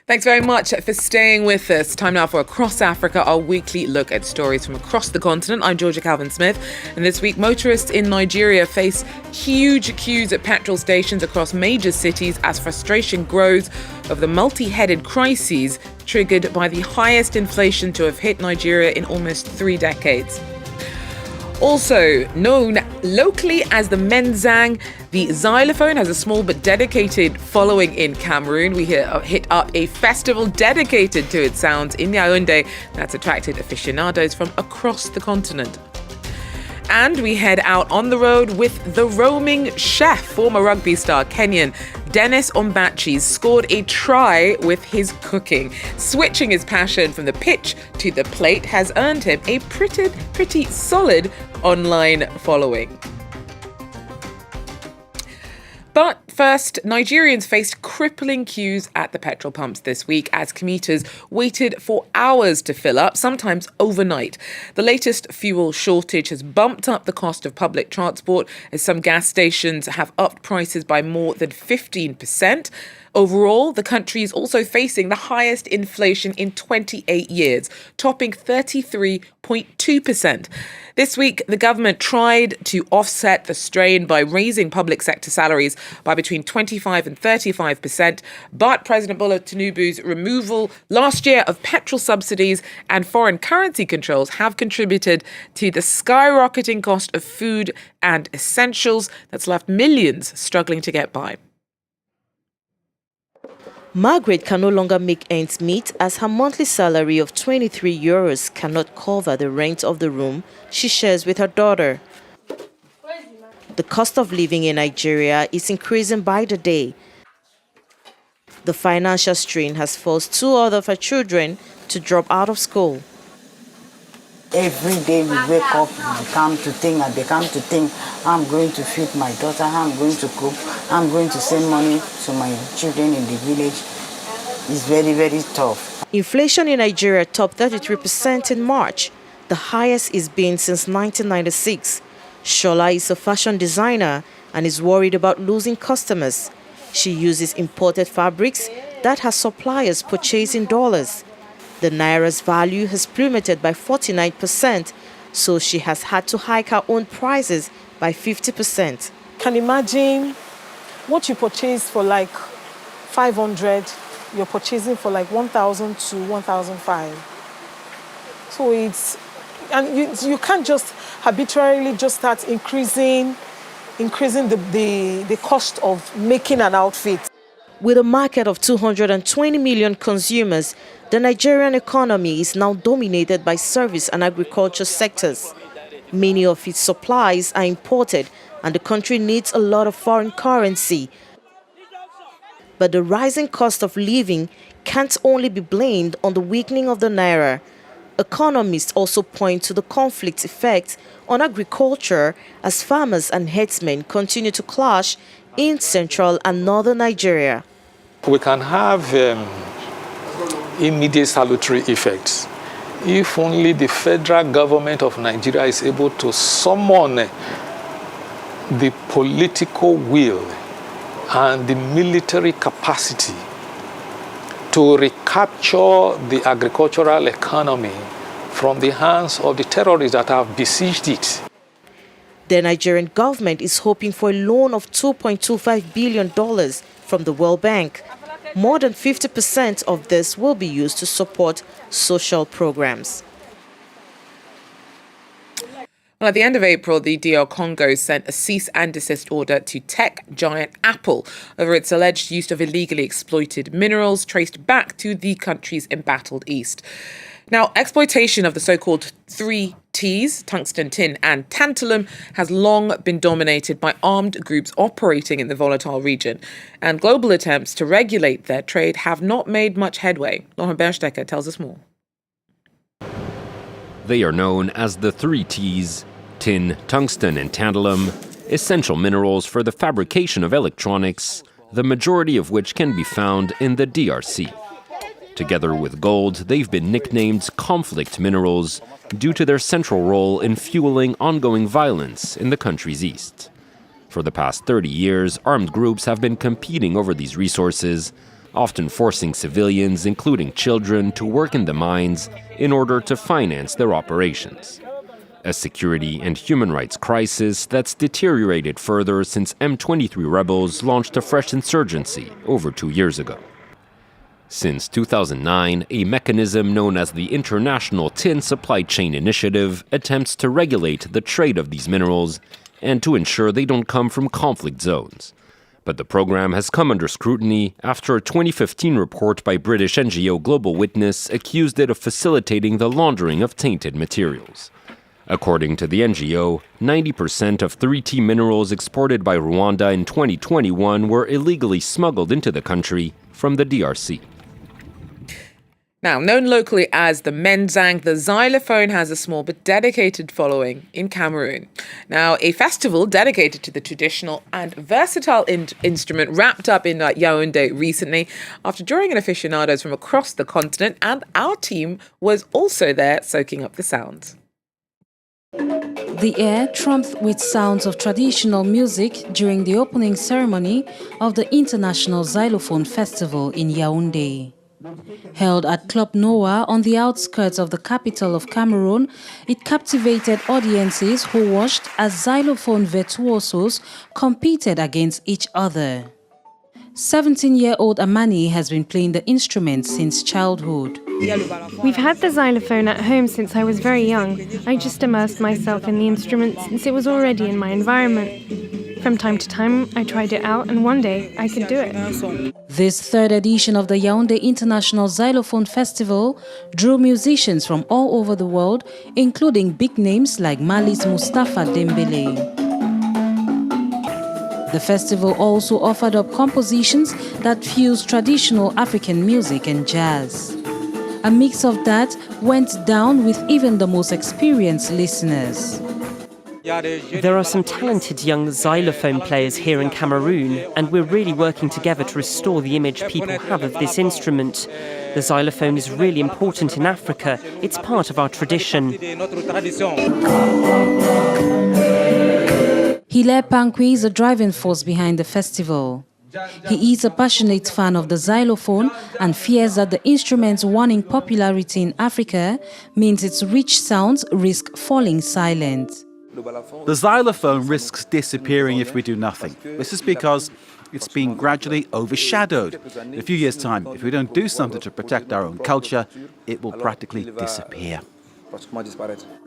Thanks very much for staying with us. Time now for Across Africa, our weekly look at stories from across the continent. I'm Georgia Calvin-Smith, and this week motorists in Nigeria face huge queues at petrol stations across major cities as frustration grows over the multi-headed crises triggered by the highest inflation to have hit Nigeria in almost 3 decades. Also known locally as the Mendzang, the Xylophone has a small but dedicated following in Cameroon. We hit up a festival dedicated to its sounds in Yaoundé that's attracted aficionados from across the continent. And we head out on the road with the roaming chef. Former rugby star Kenyan Ombachi scored a try with his cooking. Switching his passion from the pitch to the plate has earned him a pretty solid online following. But first, Nigerians faced crippling queues at the petrol pumps this week as commuters waited for hours to fill up, sometimes overnight. The latest fuel shortage has bumped up the cost of public transport as some gas stations have upped prices by more than 15%. Overall, the country is also facing the highest inflation in 28 years, topping 33.2%. This week, the government tried to offset the strain by raising public sector salaries by between 25 and 35%. But President Bola Tinubu's removal last year of petrol subsidies and foreign currency controls have contributed to the skyrocketing cost of food and essentials that's left millions struggling to get by. Margaret can no longer make ends meet as her monthly salary of €23 cannot cover the rent of the room she shares with her daughter. The cost of living in Nigeria is increasing by the day. The financial strain has forced 2 other of her children to drop out of school. Every day we wake up, we come to think, I'm going to feed my daughter, I'm going to cook, I'm going to send money to my children in the village. It's very, very tough. Inflation in Nigeria topped 33% in March, the highest it's been since 1996. Shola is a fashion designer and is worried about losing customers. She uses imported fabrics that her suppliers purchase in dollars. The naira's value has plummeted by 49%, so she has had to hike her own prices by 50%. Can imagine what you purchase for like 500, you're purchasing for like 1,000 to 1,500. So you can't just arbitrarily just start increasing the cost of making an outfit. With a market of 220 million consumers, the Nigerian economy is now dominated by service and agriculture sectors. Many of its supplies are imported, and the country needs a lot of foreign currency. But the rising cost of living can't only be blamed on the weakening of the naira. Economists also point to the conflict's effect on agriculture as farmers and herdsmen continue to clash in central and northern Nigeria. We can have immediate salutary effects if only the federal government of Nigeria is able to summon the political will and the military capacity to recapture the agricultural economy from the hands of the terrorists that have besieged it. The Nigerian government is hoping for a loan of $2.25 billion from the World Bank. More than 50% of this will be used to support social programs. Well, at the end of April, the DR Congo sent a cease and desist order to tech giant Apple over its alleged use of illegally exploited minerals traced back to the country's embattled east. Now, exploitation of the so-called 3 Ts, tungsten, tin and tantalum, has long been dominated by armed groups operating in the volatile region. And global attempts to regulate their trade have not made much headway. Laurent Berstecker tells us more. They are known as the 3 Ts, tin, tungsten and tantalum, essential minerals for the fabrication of electronics, the majority of which can be found in the DRC. Together with gold, they've been nicknamed conflict minerals due to their central role in fueling ongoing violence in the country's east. For the past 30 years, armed groups have been competing over these resources, often forcing civilians, including children, to work in the mines in order to finance their operations. A security and human rights crisis that's deteriorated further since M23 rebels launched a fresh insurgency over 2 years ago. Since 2009, a mechanism known as the International Tin Supply Chain Initiative attempts to regulate the trade of these minerals and to ensure they don't come from conflict zones. But the program has come under scrutiny after a 2015 report by British NGO Global Witness accused it of facilitating the laundering of tainted materials. According to the NGO, 90% of 3T minerals exported by Rwanda in 2021 were illegally smuggled into the country from the DRC. Now, known locally as the Mendzang, the xylophone has a small but dedicated following in Cameroon. Now, a festival dedicated to the traditional and versatile instrument wrapped up in Yaoundé recently after drawing in aficionados from across the continent, and our team was also there soaking up the sounds. The air thrummed with sounds of traditional music during the opening ceremony of the International Xylophone Festival in Yaoundé. Held at Club Noah on the outskirts of the capital of Cameroon, it captivated audiences who watched as xylophone virtuosos competed against each other. 17-year-old Amani has been playing the instrument since childhood. We've had the xylophone at home since I was very young. I just immersed myself in the instrument since it was already in my environment. From time to time, I tried it out, and one day I could do it. This third edition of the Yaoundé International Xylophone Festival drew musicians from all over the world, including big names like Mali's Mustapha Dembele. The festival also offered up compositions that fused traditional African music and jazz. A mix of that went down with even the most experienced listeners. There are some talented young xylophone players here in Cameroon, and we're really working together to restore the image people have of this instrument. The xylophone is really important in Africa. It's part of our tradition. Hilaire Pankwi is a driving force behind the festival. He is a passionate fan of the xylophone and fears that the instrument's waning popularity in Africa means its rich sounds risk falling silent. The xylophone risks disappearing if we do nothing. This is because it's been gradually overshadowed. In a few years' time, if we don't do something to protect our own culture, it will practically disappear.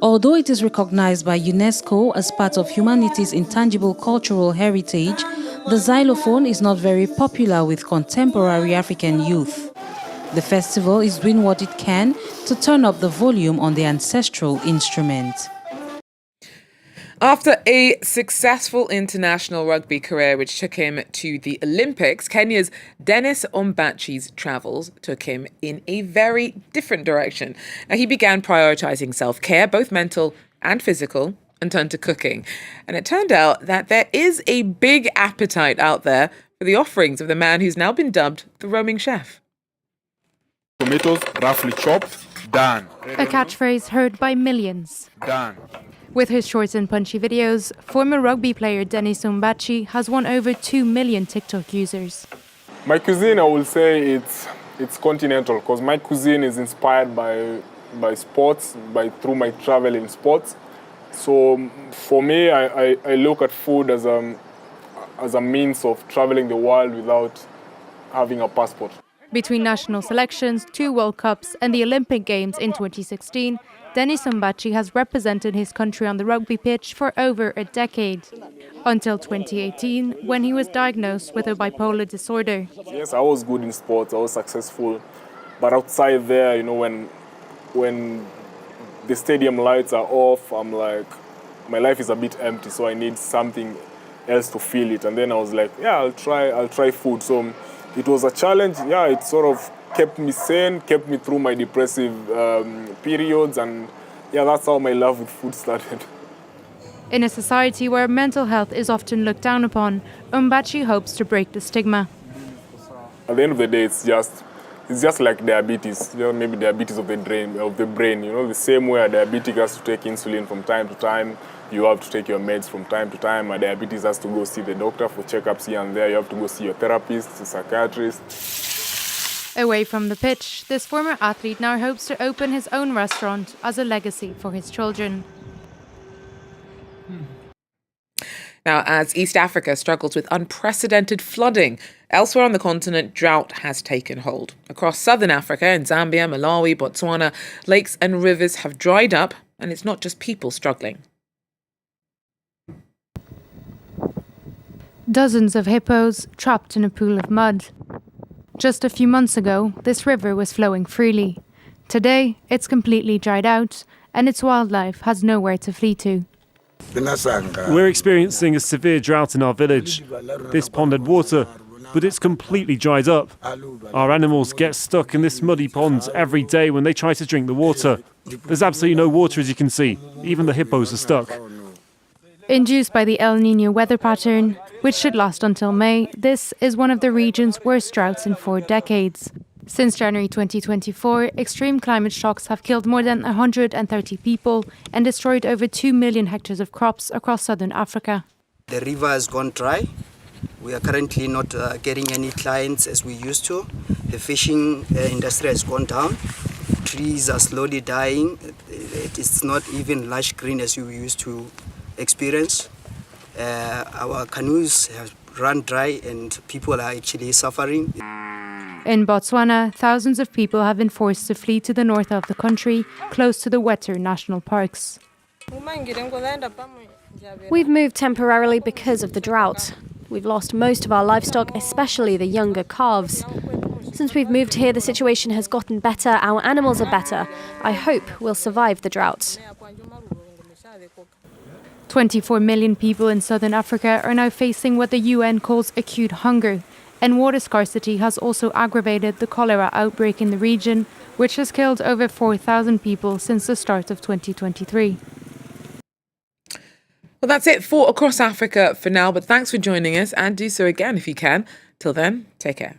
Although it is recognized by UNESCO as part of humanity's intangible cultural heritage, the xylophone is not very popular with contemporary African youth. The festival is doing what it can to turn up the volume on the ancestral instrument. After a successful international rugby career which took him to the Olympics, Kenya's Dennis Ombachi's travels took him in a very different direction. Now, he began prioritizing self-care, both mental and physical, and turned to cooking. And it turned out that there is a big appetite out there for the offerings of the man who's now been dubbed the roaming chef. Tomatoes roughly chopped, done. A catchphrase heard by millions. Done. With his short and punchy videos, former rugby player Dennis Ombachi has won over 2 million TikTok users. My cuisine, I will say it's continental, because my cuisine is inspired by sports, through my travel in sports. So for me, I look at food as a means of traveling the world without having a passport. Between national selections, 2 World Cups and the Olympic Games in 2016, Dennis Ombachi has represented his country on the rugby pitch for over a decade. Until 2018, when he was diagnosed with a bipolar disorder. Yes, I was good in sports, I was successful. But outside there, you know, when the stadium lights are off, I'm like, my life is a bit empty, so I need something else to fill it. And then I was like, yeah, I'll try food. So it was a challenge. Yeah, it sort of kept me sane, kept me through my depressive periods, and yeah, that's how my love with food started. In a society where mental health is often looked down upon, Ombachi hopes to break the stigma. At the end of the day, it's just like diabetes, you know, maybe diabetes of the brain. You know, the same way a diabetic has to take insulin from time to time, you have to take your meds from time to time. A diabetes has to go see the doctor for checkups here and there. You have to go see your therapist, a psychiatrist. Away from the pitch, this former athlete now hopes to open his own restaurant as a legacy for his children. Now, as East Africa struggles with unprecedented flooding, elsewhere on the continent, drought has taken hold. Across southern Africa, in Zambia, Malawi, Botswana, lakes and rivers have dried up, and it's not just people struggling. Dozens of hippos trapped in a pool of mud. Just a few months ago, this river was flowing freely. Today, it's completely dried out, and its wildlife has nowhere to flee to. We're experiencing a severe drought in our village. This pond had water, but it's completely dried up. Our animals get stuck in this muddy pond every day when they try to drink the water. There's absolutely no water, as you can see. Even the hippos are stuck. Induced by the El Niño weather pattern, which should last until May, this is one of the region's worst droughts in 4 decades. Since January 2024, extreme climate shocks have killed more than 130 people and destroyed over 2 million hectares of crops across southern Africa. The river has gone dry. We are currently not getting any clients as we used to. The fishing industry has gone down. Trees are slowly dying. It's not even lush green as we used to experience. Our canoes have run dry and people are actually suffering. In Botswana, thousands of people have been forced to flee to the north of the country, close to the wetter national parks. We've moved temporarily because of the drought. We've lost most of our livestock, especially the younger calves. Since we've moved here, the situation has gotten better. Our animals are better. I hope we'll survive the drought. 24 million people in southern Africa are now facing what the UN calls acute hunger, and water scarcity has also aggravated the cholera outbreak in the region, which has killed over 4,000 people since the start of 2023. Well, that's it for Across Africa for now, but thanks for joining us, and do so again if you can. Till then, take care.